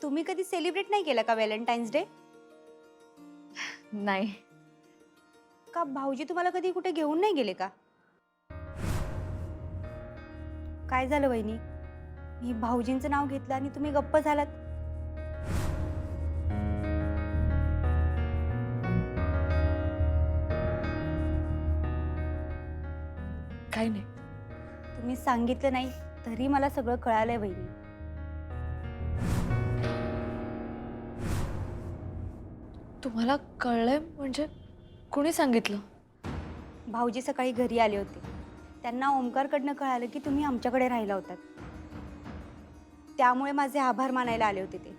तुम्ही कधी सेलिब्रेट नाही केला का व्हॅलेंटाईन्स डे? नाही. का भाऊजी तुम्हाला कधी कुठे घेऊन नाही गेले का? काय झालं वहिनी? मी भाऊजींचं नाव घेतलं आणि तुम्ही गप्प झालात. काही नाही. तुम्ही सांगितलं नाही तरी मला सगळं कळालंय वहिनी. तुम्हाला कळलंय म्हणजे कुणी सांगितलं? भाऊजी सकाळी घरी आले होते. त्यांना ओमकारकडनं कळालं की तुम्ही आमच्याकडे राहिला होतात. त्यामुळे माझे आभार मानायला आले होते ते.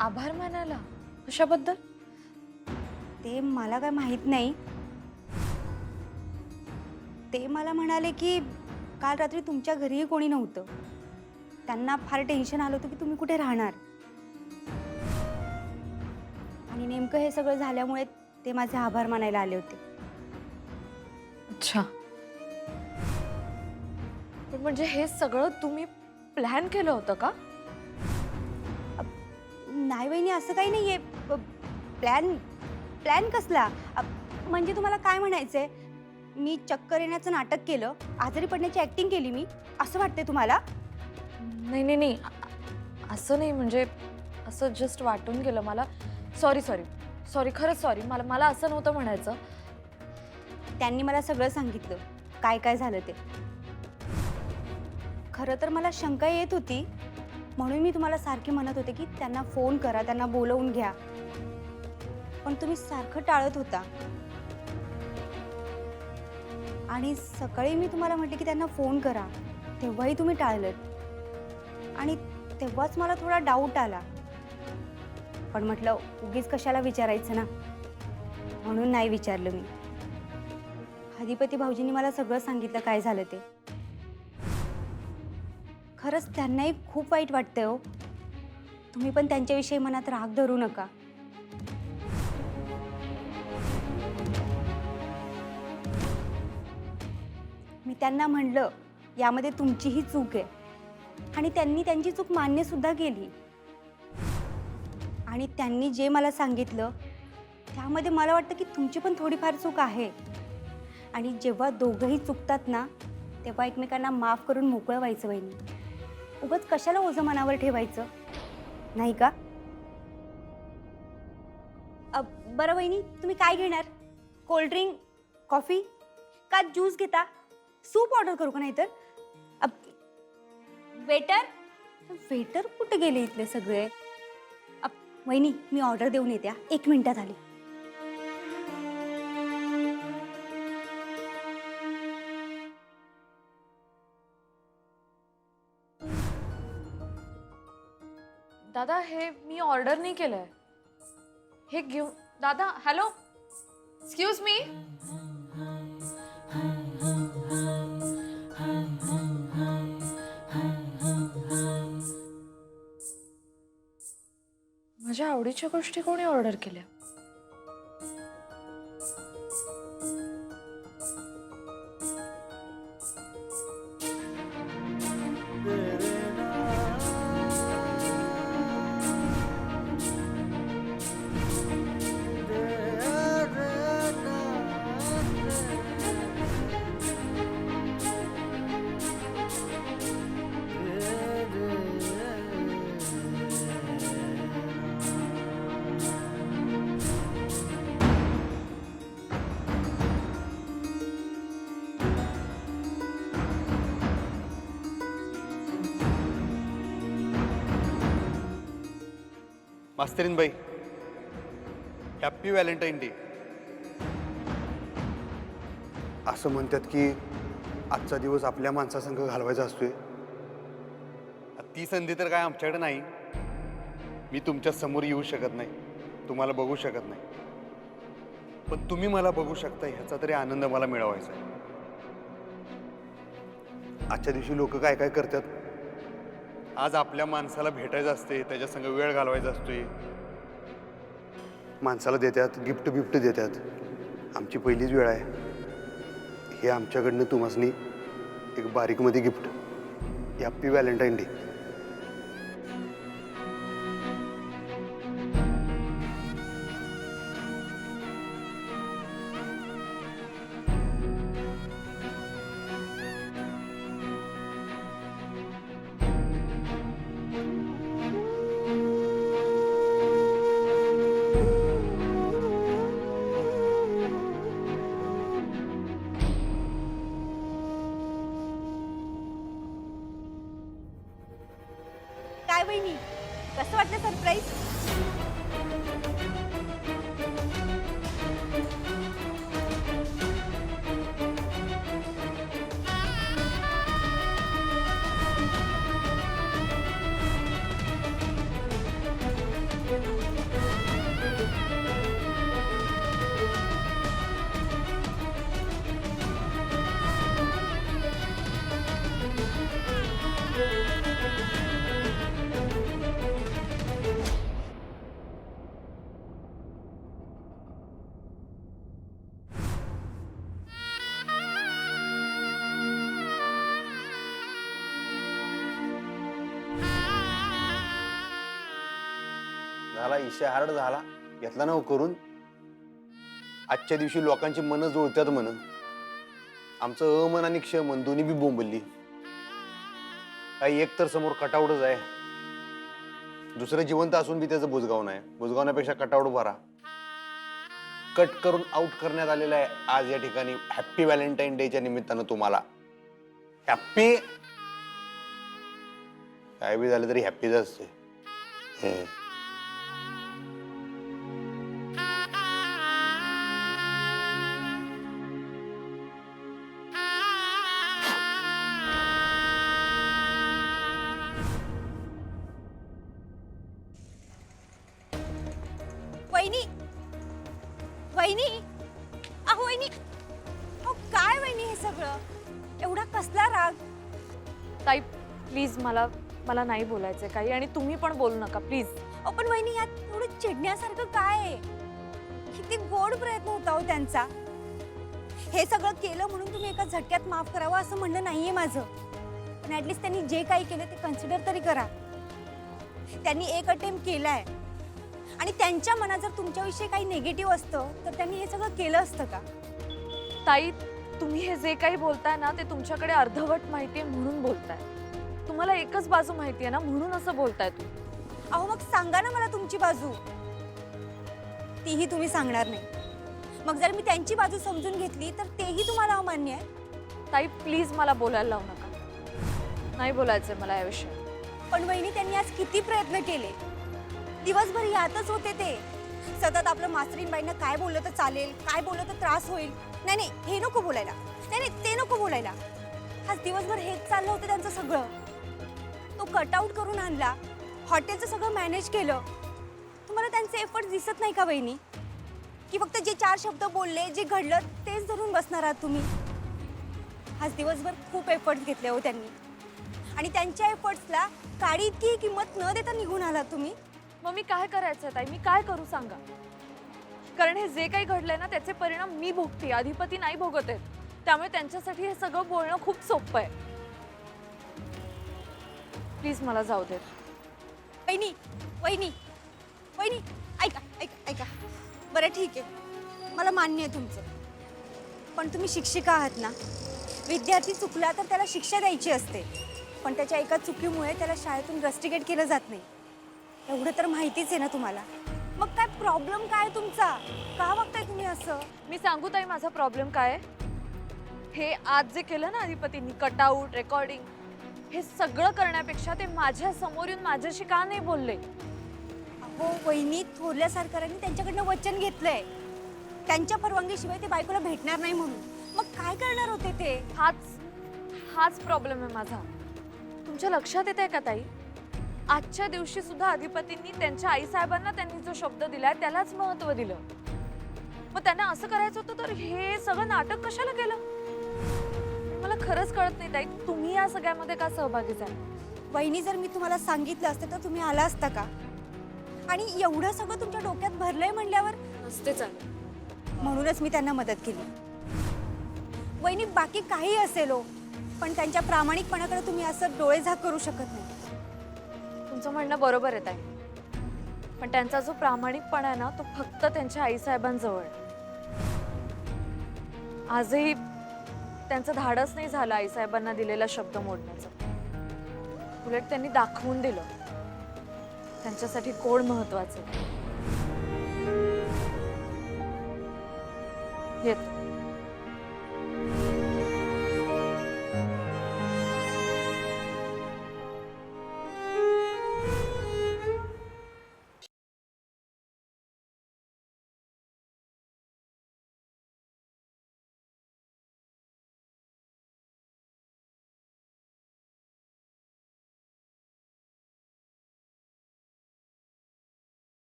आभार मानायला? कशाबद्दल? ते मला काय माहित नाही. ते मला म्हणाले की काल रात्री तुमच्या घरीही कोणी नव्हतं. त्यांना फार टेन्शन आलं होतं की तुम्ही कुठे राहणार. आणि नेमकं हे सगळं झाल्यामुळे ते माझे आभार मानायला आले होते. अच्छा. पण म्हणजे हे सगळं तुम्ही प्लॅन केलं होतं का? नाही वहिनी, असं काही नाहीये. प्लॅन प्लॅन कसला? म्हणजे तुम्हाला काय म्हणायचंय? मी चक्कर येण्याचं नाटक केलं, आजारी पडण्याची ऍक्टिंग केली मी, असं वाटतंय तुम्हाला? नाही नाही नाही, असं नाही. म्हणजे असं जस्ट वाटून गेलं मला. सॉरी सॉरी सॉरी, खरंच सॉरी. मला असं नव्हतं म्हणायचं. त्यांनी मला सगळं सांगितलं, काय काय झालं ते. खरं तर मला शंका येत होती, म्हणून मी तुम्हाला सारखी म्हणत होते की त्यांना फोन करा, त्यांना बोलवून घ्या. पण तुम्ही सारखं टाळत होता. आणि सकाळी मी तुम्हाला म्हटले की त्यांना फोन करा, तेव्हाही तुम्ही टाळलत. आणि तेव्हाच मला थोडा डाऊट आला. पण म्हटलं उगीच कशाला विचारायचं ना, म्हणून नाही विचारलं मी. अधिपती भाऊजींनी मला सगळं सांगितलं काय झालं ते. खरंच त्यांनाही खूप वाईट वाटतंय हो. तुम्ही पण त्यांच्याविषयी मनात राग धरू नका. मी त्यांना म्हणलं यामध्ये तुमचीही चूक आहे, आणि त्यांनी त्यांची चूक मान्य सुद्धा केली. आणि त्यांनी जे मला सांगितलं त्यामध्ये मला वाटतं की तुमची पण थोडीफार चूक आहे. आणि जेव्हा दोघंही चुकतात ना, तेव्हा एकमेकांना माफ करून मोकळं व्हायचं वहिनी. उगाच कशाला ओझं मनावर ठेवायचं, नाही का? बरं वहिनी, तुम्ही काय घेणार? कोल्ड्रिंक, कॉफी का ज्यूस घेता? सूप ऑर्डर करू का? नाहीतर वेटर वेटर कुठे गेले इथले सगळे? वहिनी, मी ऑर्डर देऊन येते, 1 मिनिटात आली. दादा, हे मी ऑर्डर नाही केलंय. हे घेऊ दादा. Hello, excuse me. माझ्या आवडीच्या गोष्टी कोणी ऑर्डर केल्या? मास्तरीनबाई, हॅप्पी व्हॅलेंटाईन डे. असं म्हणतात की आजचा दिवस आपल्या माणसासंग घालवायचा असतोय. ती संधी तर काय आमच्याकडे नाही. मी तुमच्या समोर येऊ शकत नाही, तुम्हाला बघू शकत नाही, पण तुम्ही मला बघू शकता ह्याचा तरी आनंद मला मिळवायचा आहे. आजच्या दिवशी लोक काय काय करतात. आज आपल्या माणसाला भेटायचं असते, त्याच्या संग वेळ घालवायचा असतोय. माणसाला देतात, गिफ्ट बिफ्ट देतात. आमची पहिलीच वेळ आहे. हे आमच्याकडनं तुम्हासनी एक बारीकमध्ये गिफ्ट. Happy Valentine day. काय वहिनी, कसं वाटलं सरप्राईज? झाला इशा हार्ड झाला, घेतला ना हो करून. आजच्या दिवशी लोकांची मनं जुळतात म्हण. आमचं अमन आणि क्षमन दोन्ही बी बोंबलली. काही एक तर समोर कटावडच आहे, दुसरं जिवंत असून बी त्याचं बुजगाव नाही. बुजगावण्यापेक्षा कटावड बरा. कट करून आउट करण्यात आलेला आहे आज या ठिकाणी. हॅप्पी व्हॅलेंटाईन डेच्या निमित्तानं तुम्हाला हॅप्पी. काय बी झालं तरी हॅप्पीच असते. वहिनी, वहिनी, अहो वहिनी, अहो काय वहिनी हे सगळं? एवढा कसला राग? ताई प्लीज मला मला नाही बोलायचंय काही, आणि तुम्ही पण बोलू नका प्लीज. अहो पण वहिनी, यात एवढं चिडण्यासारखं काय आहे? किती गोड प्रयत्न होता हो त्यांचा. हे सगळं केलं म्हणून तुम्ही एका झटक्यात माफ करावं असं म्हणणं नाहीये माझं. पण ऍटलीस्ट त्यांनी जे काही केलं ते कन्सिडर तरी करा. त्यांनी एक अटेम्प्ट केलाय आणि त्यांच्या मनात जर तुमच्याविषयी काही निगेटिव्ह असतं तर त्यांनी हे सगळं केलं असतं का? ताई तुम्ही हे जे काही बोलताय ना ते तुमच्याकडे अर्धवट माहितीये म्हणून बोलताय. तुम्हाला एकच बाजू माहितीये ना म्हणून असं बोलताय तुम्ही. अहो मग सांगा ना मला तुमची बाजू. तीही तुम्ही सांगणार नाही. मग जर मी त्यांची बाजू समजून घेतली तर तेही तुम्हाला अमान्य आहे. ताई प्लीज मला बोलायला लावू नका. नाही बोलायचंय मला याविषयी. पण वहिनी, त्यांनी आज किती प्रयत्न केले. दिवसभर यातच होते ते. सतत आपलं मास्तरीनबाईंना काय बोललं तर चालेल, काय बोललं तर त्रास होईल. नाही नाही, हे नको बोलायला. नाही नाही, ते नको बोलायला. आज दिवसभर हेच चाललं होतं त्यांचं सगळं. तो कटआउट करून आणला, हॉटेलचं सगळं मॅनेज केलं. तुम्हाला त्यांचे एफर्ट दिसत नाही का वहिनी? की फक्त जे 4 शब्द बोलले, जे घडलं तेच धरून बसणार आहात तुम्ही? आज दिवसभर खूप एफर्ट्स घेतले हो त्यांनी, आणि त्यांच्या एफर्ट्सला काडी इतकी किंमत न देता निघून आलात तुम्ही. मग मी काय करायचं ताई? मी काय करू सांगा? कारण हे जे काही घडलंय ना त्याचे परिणाम मी भोगते, अधिपती नाही भोगत आहेत. त्यामुळे त्यांच्यासाठी हे सगळं बोलणं खूप सोपं आहे. प्लीज मला जाऊ दे. वहिनी, वहिनी, वहिनी, ऐका ऐका ऐका. बरं ठीक आहे, मला मान्य आहे तुमचं. पण तुम्ही शिक्षिका आहात ना. विद्यार्थी चुकला तर त्याला शिक्षा द्यायची असते, पण त्याच्या एका चुकीमुळे त्याला शाळेतून रस्टिकेट केलं जात नाही. एवढं तर माहितीच आहे ना तुम्हाला. मग काय प्रॉब्लेम काय तुमचा? का वागताय तुम्ही असं? मी सांगू ताई माझा प्रॉब्लेम काय आहे? हे आज जे केलं ना अधिपतींनी, कटआउट, रेकॉर्डिंग, हे सगळं करण्यापेक्षा ते माझ्या समोर येऊन माझ्याशी का नाही बोलले? अहो वहिनी, थोरल्या सरकारांनी त्यांच्याकडनं वचन घेतलंय त्यांच्या परवानगीशिवाय ते बायकोला भेटणार नाही म्हणून. मग काय करणार होते ते? हाच प्रॉब्लेम आहे माझा. तुमच्या लक्षात येत आहे का ताई? आजच्या दिवशी सुद्धा अधिपतींनी त्यांच्या आईसाहेबांना त्यांनी जो शब्द दिलाय त्यालाच महत्त्व दिलं. मग त्यांना असं करायचं होतं तर हे सगळं नाटक कशाला केलं? मला खरंच कळत नाही ताई, तुम्ही या सगळ्यामध्ये का सहभागी झाला? वहिनी, जर मी तुम्हाला सांगितलं असतं तर तुम्ही आला असता का? आणि एवढं सगळं तुमच्या डोक्यात भरलंय म्हणल्यावर नसते चालेल. म्हणूनच मी त्यांना मदत केली. वहिनी, बाकी काही असेल हो, पण त्यांच्या प्रामाणिकपणाकडे तुम्ही असं डोळेझाक करू शकत नाही. तुमचं म्हणणं बरोबर आहे ताई, पण त्यांचा जो प्रामाणिकपणा आहे ना तो फक्त त्यांच्या आईसाहेबांजवळ. आजही त्यांचं धाडस नाही झालं आईसाहेबांना दिलेला शब्द मोडण्याचं. उलट त्यांनी दाखवून दिलं त्यांच्यासाठी कोण महत्वाचं. येत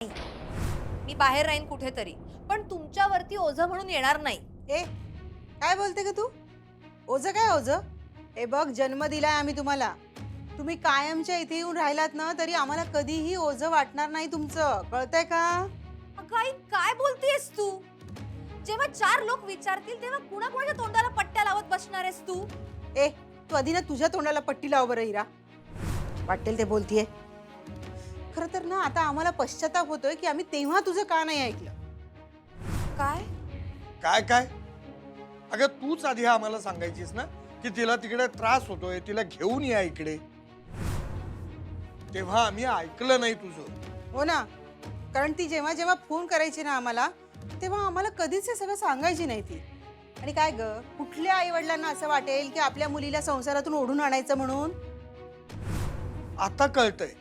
मी बाहेर राहीन कुठेतरी, पण तुमच्यावरती ओझं म्हणून येणार नाही. ए काय बोलते ग तू? ओझं काय ओझं? हे बघ, जन्म दिलाय आम्ही तुम्हाला. तुम्ही कायमच्या इथे येऊन राहिलात ना तरी आम्हाला कधीही ओझं वाटणार नाही तुमचं, कळतंय का? अगं आई, काय बोलतेस तू? जेव्हा 4 लोक विचारतील तेव्हा कुणाकुणाच्या तोंडाला पट्ट्या लावत बसणार आहेस तू? ए तू आधी ना तुझ्या तोंडाला पट्टी लाव बरं हिरा. वाटेल ते बोलतीये. खरं तर ना आता आम्हाला पश्चाताप होतोय की आम्ही तेव्हा तुझं का नाही ऐकलं. काय? काय काय? अगं तूच आधी आम्हाला सांगायचीस ना की तिला तिकडे त्रास होतोय, तिला घेऊन या इकडे. तेव्हा आम्ही ऐकलं नाही तुझं. हो ना, कारण ती जेव्हा जेव्हा फोन करायची ना आम्हाला तेव्हा आम्हाला कधीच हे सगळं सांगायची नाही ती. आणि काय ग, कुठल्या आई वडिलांना असं वाटेल की आपल्या मुलीला संसारातून ओढून आणायचं म्हणून? आता कळतंय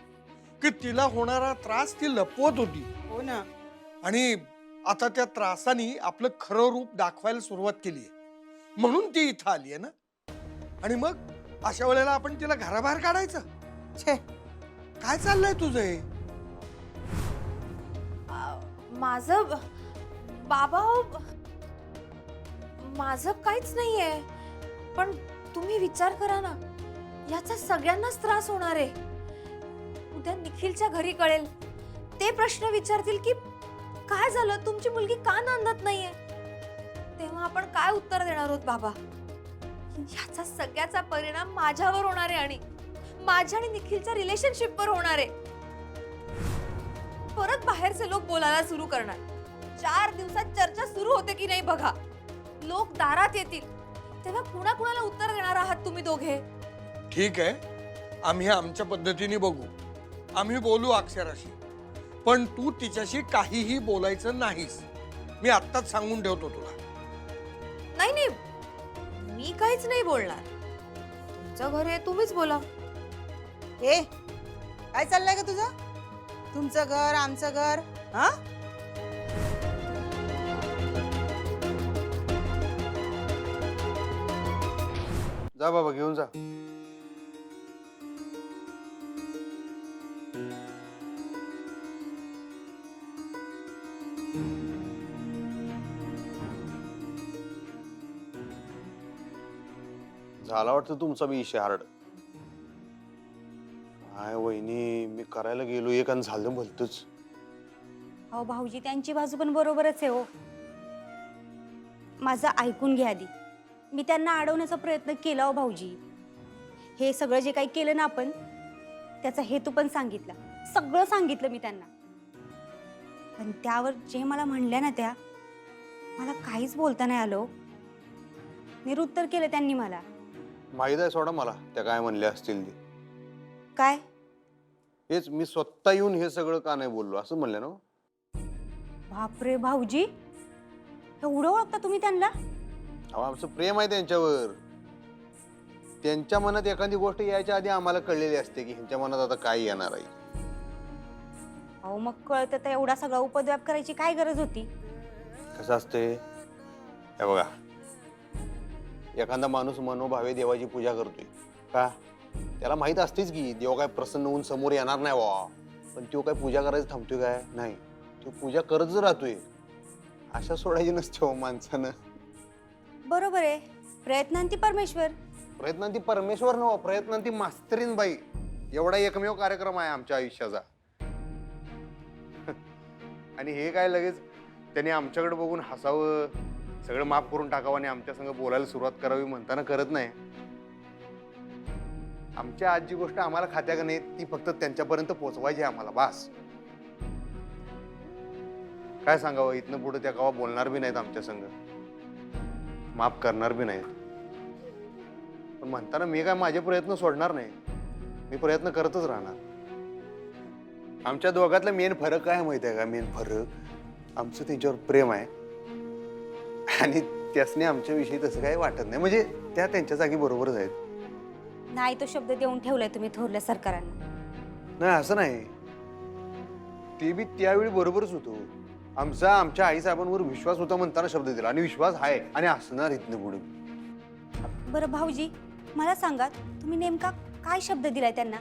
की तिला होणारा त्रास ती लपवत होती हो ना. आणि आता त्या त्रासाने आपलं खरं रूप दाखवायला सुरुवात केली आहे, म्हणून ती इथं आली आहे ना. आणि मग अशा वेळेला आपण तिला घराबाहेर काढायचं? छे, काय चाललंय तुझं हे? माझं बाबा, माझं काहीच नाहीये. पण तुम्ही विचार करा ना, याचा सगळ्यांनाच त्रास होणार आहे. उद्या निखिलच्या घरी कळेल, ते प्रश्न विचारतील की काय झालं, तुमची मुलगी का नांदत नाहीये. तेव्हा आपण काय उत्तर देणार आहोत बाबा? याचा सगळ्याचा परिणाम माझ्यावर होणार आहे आणि माझ्या आणि निखिलच्या रिलेशनशिपवर होणार आहे. परत बाहेरचे लोक बोलायला सुरू करणार. 4 दिवसात चर्चा सुरू होते की नाही बघा. लोक दारात येतील तेव्हा कुणाकुणाला उत्तर देणार आहात तुम्ही दोघे? ठीक आहे, आम्ही आमच्या पद्धतीने बघू. आम्ही बोलू अक्षराशी, पण तू तिच्याशी काहीही बोलायचं नाहीस. मी आत्ताच सांगून ठेवतो तुला. नाही नाही, मी काहीच नाही बोलणार. तुमचं घर आहे, तुम्हीच बोला. ए काय चाललंय का तुझं? तुमचं घर आमचं घर, हा? जा बाबा, घेऊन जा. झाला वाटतं तुमचा बी इशे हार्ड. काय वहिनी, मी करायला गेलो एक आणि झालं भलतच. अहो भाऊजी, त्यांची बाजू पण बरोबरच आहे हो. माझं ऐकून घ्या आधी. मी त्यांना अडवण्याचा प्रयत्न केला हो भाऊजी. हे सगळं जे काही केलं ना आपण, त्याचा हेतू पण सांगितला, सगळं सांगितलं मी त्यांना. पण त्यावर जे मला म्हणल्या ना त्या, मला काहीच बोलता नाही आलं. निरुत्तर केलं त्यांनी मला. माहीत आहे सोडा मला त्या काय म्हणल्या असतील ते. काय? हेच मी स्वतः येऊन हे सगळं का नाही बोललो असं म्हणलं ना. बापरे भाऊजी, एवढं ओळखता तुम्ही त्यांना? अहो, आमचं प्रेम आहे त्यांच्यावर. त्यांच्या मनात एखादी गोष्ट यायच्या आधी आम्हाला कळलेली असते की ह्यांच्या मनात आता काय येणार आहे. अहो मग कळतं तर एवढा सगळा उपद्व्याप करायची काय गरज होती? कसं असते हे बघा, एखादा माणूस मनोभावे देवाची पूजा करतोय का, त्याला माहित असतेच की देव काय प्रसन्न होऊन समोर येणार नाही वा. पण तो काय पूजा करायचं थांबतोय काय? नाही, तो पूजा करतच राहतोय. अशा सोडायची नसते हो माणसानं. बरोबर आहे, प्रयत्नांती परमेश्वर. प्रयत्नांती परमेश्वर नव्ह, प्रयत्नांती मास्तरीन बाई. एवढा एकमेव कार्यक्रम आहे आमच्या आयुष्याचा. आणि हे काय लगेच त्यांनी आमच्याकडे बघून हसावं, सगळं माफ करून टाकावं आणि आमच्या संग बोलायला सुरुवात करावी म्हणताना करत नाही. आमच्या आज जी गोष्ट आम्हाला खात्या का नाही ती फक्त त्यांच्यापर्यंत पोहोचवायची आहे आम्हाला, बास. काय सांगावं, इथनं पुढे त्या कवा बोलणार बी नाहीत आमच्या संग, माफ करणार बी नाहीत. पण म्हणताना मी काय माझे प्रयत्न सोडणार नाही, मी प्रयत्न करतच राहणार. आमच्या दोघातला मेन फरक काय माहिती आहे का? मेन फरक, आमचं त्यांच्यावर प्रेम आहे आणि त्यासने आमच्याविषयी तसं काही वाटत नाही. म्हणजे त्या त्यांच्या जागी बरोबरच आहेत. नाही, तो शब्द देऊन ठेवलाय तुम्ही थोरल्या सरकारांना. नाही असं नाही, ते बी त्यावेळी बरोबरच होतो. आमच्या आई साहेबांवर विश्वास होता म्हणताना शब्द दिला आणि विश्वास आहे आणि असणार इथनं पुढे. बरं भाऊजी, मला सांगा, तुम्ही नेमका काय शब्द दिलाय त्यांना?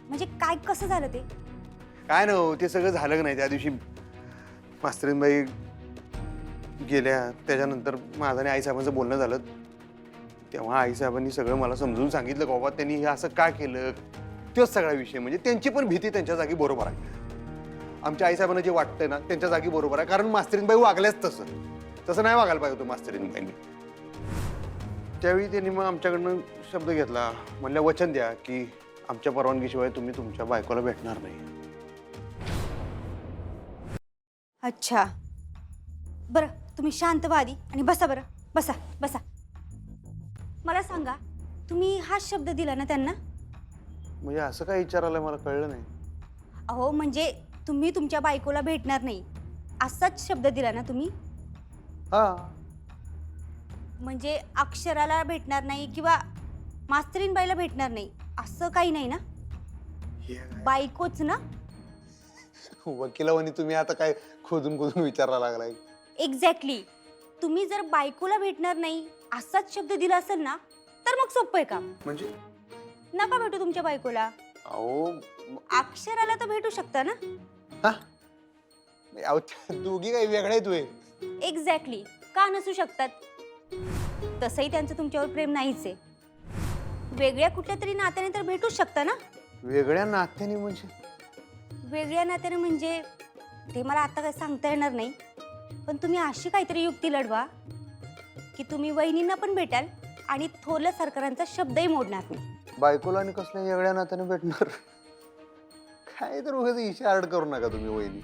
म्हणजे काय, कसं झालं ते? काय ना हो, ते सगळं झालं का नाही त्या दिवशी मास्तरीनबाई गेल्या त्याच्यानंतर माझं आणि आईसाहेबांचं बोलणं झालं तेव्हा आईसाहेबांनी सगळं मला समजून सांगितलं का बाबा त्यांनी हे असं का केलं. तोच सगळा विषय म्हणजे त्यांची पण भीती त्यांच्या जागी बरोबर आहे. आमच्या आईसाहेबांना जे वाटतंय ना त्यांच्या जागी बरोबर आहे कारण मास्तरीनबाई वागल्याच तसं नाही वागायला पाहिजे होतं मास्तरीनबाईंनी. त्यावेळी त्यांनी मग आमच्याकडनं शब्द घेतला म्हणल्या वचन द्या की आमच्या परवानगीशिवाय तुम्ही तुमच्या बायकोला भेटणार नाही. अच्छा बरं तुम्ही शांत व्हा आधी आणि बसा बरं बसा बसा. मला सांगा तुम्ही हा शब्द दिला ना त्यांना. म्हणजे असं काय विचारायला मला कळलं नाही. अहो म्हणजे तुम्ही तुमच्या बायकोला भेटणार नाही असाच शब्द दिला ना तुम्ही. हा म्हणजे अक्षराला भेटणार नाही किंवा मास्तरीनबाईला भेटणार नाही असं काही नाही ना. बायकोच ना. वकिलावानी तुम्ही आता काय खोदून खोदून विचारायला लागलाय. एक्झॅक्टली. तुम्ही जर बायकोला भेटणार नाही असाच शब्द दिला असेल ना तर मग सोपं आहे काम. म्हणजे नका भेटू तुमच्या बायकोला. अहो अक्षराला तर भेटू शकता ना. हा अहो, त्या दोघी काही वेगळ्या आहेत होय. एक्झॅक्टली. का नसू शकतात. तसंही त्यांचं तुमच्यावर प्रेम नाहीच आहे. वेगळ्या कुठल्या तरी नात्याने तर भेटूच शकता ना. वेगळ्या नात्याने म्हणजे वेगळ्या नात्याने म्हणजे ते मला आता काय सांगता येणार नाही पण तुम्ही अशी काहीतरी युक्ती लढवा की तुम्ही वहिनींना पण भेटाल आणि थोरल्या सरकारांचा शब्दही मोडणार नाही. बायकोला आणि कसल्या वेगळ्या नात्याने भेटणार. काय तर उगाच इशार्ड करू नका तुम्ही वहिनी.